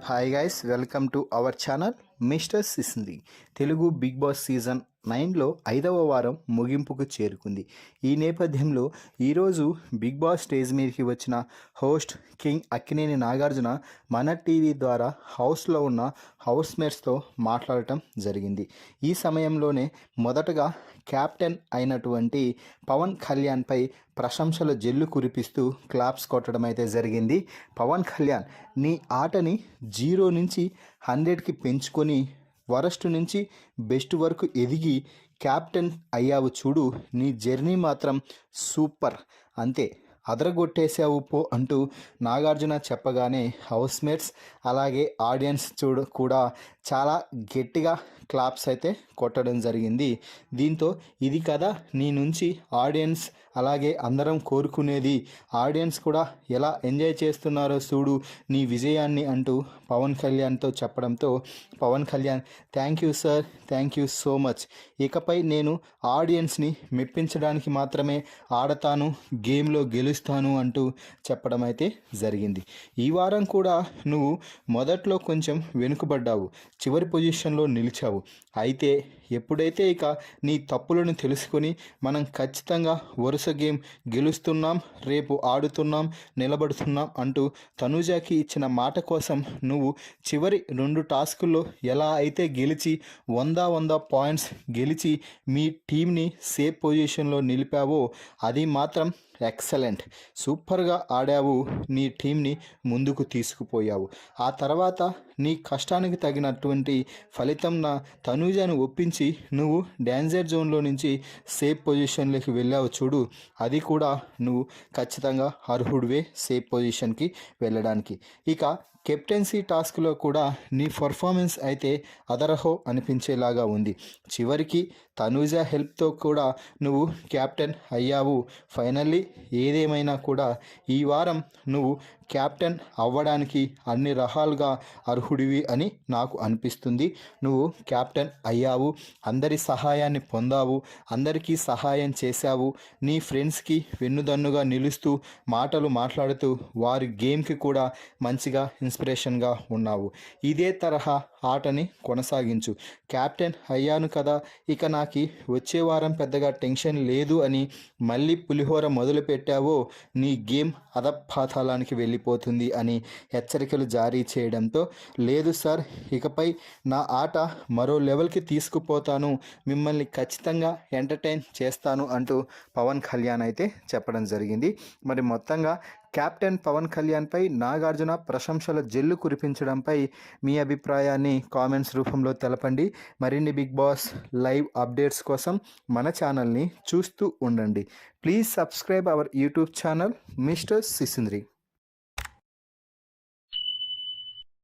Hi guys, welcome to our channel mister Sisindri. Telugu Bigg Boss season 9లో 5వ వారం ముగింపుకు చేరుకుంది. ఈ నేపథ్యంలో ఈరోజు బిగ్ బాస్ స్టేజ్ మీదకి వచ్చిన హోస్ట్ కింగ్ అక్కినేని నాగార్జున మన టీవీ ద్వారా హౌస్లో ఉన్న హౌస్మేట్స్తో మాట్లాడటం జరిగింది. ఈ సమయంలోనే మొదటగా కెప్టెన్ అయినటువంటి పవన్ కళ్యాణ్పై ప్రశంసల జల్లు కురిపిస్తూ క్లాప్స్ కొట్టడం అయితే జరిగింది. పవన్ కళ్యాణ్, నీ ఆటని 0 నుంచి 100కి పెంచుకొని వరస్ట్ నుంచి బెస్ట్ వరకు ఎదిగి కెప్టెన్ అయ్యావు చూడు, నీ జర్నీ మాత్రం సూపర్, అంతే అదరగొట్టేసావు పో అంటూ నాగార్జున చెప్పగానే హౌస్మేట్స్ అలాగే ఆడియన్స్ కూడా చాలా గట్టిగా క్లాప్స్ అయితే కొట్టడం జరిగింది. దీంతో ఇది కదా నీ నుంచి ఆడియన్స్ అలాగే అందరం కోరుకునేది, ఆడియన్స్ కూడా ఎలా ఎంజాయ్ చేస్తున్నారో చూడు నీ విజయాన్ని అంటూ పవన్ కళ్యాణ్తో చెప్పడంతో Pawan Kalyan, thank you sir, thank you so much, ఇకపై నేను ఆడియన్స్ని మెప్పించడానికి మాత్రమే ఆడతాను, గేమ్లో గెలుస్తాను అంటూ చెప్పడం అయితే జరిగింది. ఈ వారం కూడా నువ్వు మొదట్లో కొంచెం వెనుకబడ్డావు, చివరి పొజిషన్లో నిలిచావు. అయితే ఎప్పుడైతే ఇక నీ తప్పులను తెలుసుకొని మనం ఖచ్చితంగా వరుస గేమ్ గెలుస్తున్నాం, రేపు ఆడుతున్నాం, నిలబడుతున్నాం అంటూ తనూజాకి ఇచ్చిన మాట కోసం నువ్వు చివరి 2 టాస్కుల్లో ఎలా అయితే గెలిచి 100 పాయింట్స్ గెలిచి మీ టీంని సేఫ్ పొజిషన్లో నిలిపావో అది మాత్రం ఎక్సలెంట్, సూపర్గా ఆడావు, నీ టీంని ముందుకు తీసుకుపోయావు. ఆ తర్వాత నీ కష్టానికి తగినటువంటి ఫలితం నా తనూజాను ఒప్పించి నువ్వు డ్యాన్జర్ జోన్లో నుంచి సేఫ్ పొజిషన్లోకి వెళ్ళావు చూడు, అది కూడా నువ్వు ఖచ్చితంగా అర్హుడివే సేఫ్ పొజిషన్కి వెళ్ళడానికి. ఇక కెప్టెన్సీ టాస్క్లో కూడా నీ పర్ఫార్మెన్స్ అయితే అదరహో అనిపించేలాగా ఉంది. చివరికి తనూజా హెల్ప్తో కూడా నువ్వు కెప్టెన్ అయ్యావు. ఫైనల్లీ ఏదేమైనా కూడా ఈ వారం నువ్వు కెప్టెన్ అవ్వడానికి అన్ని రకాలుగా అర్హుడివి అని నాకు అనిపిస్తుంది. నువ్వు కెప్టెన్ అయ్యావు, అందరి సహాయాన్ని పొందావు, అందరికీ సహాయం చేశావు, నీ ఫ్రెండ్స్కి వెన్నుదన్నుగా నిలుస్తూ మాటలు మాట్లాడుతూ వారి గేమ్కి కూడా మంచిగా ఇన్స్పిరేషన్గా ఉన్నావు. ఇదే తరహా ఆటని కొనసాగించు. కెప్టెన్ అయ్యాను కదా, ఇక నాకు వచ్చే వారం పెద్దగా టెన్షన్ లేదు అని మళ్ళీ పులిహోర మొదలు పెట్టావో నీ గేమ్ అధపాతాళానికి వెళ్ళిపోతుంది అని హెచ్చరికలు జారీ చేయడంతో, లేదు సార్, ఇకపై నా ఆట మరో లెవెల్కి తీసుకుపోతాను, మిమ్మల్ని ఖచ్చితంగా ఎంటర్టైన్ చేస్తాను అంటూ పవన్ కళ్యాణ్ అయితే చెప్పడం జరిగింది. మరి మొత్తంగా కెప్టెన్ పవన్ కళ్యాణ్పై నాగార్జున ప్రశంసల జల్లు కురిపించడంపై మీ అభిప్రాయాన్ని కామెంట్స్ రూపంలో తెలపండి. మరిన్ని బిగ్ బాస్ లైవ్ అప్డేట్స్ కోసం మన ఛానల్ని చూస్తూ ఉండండి. Please subscribe our YouTube channel mister సిసింద్రి.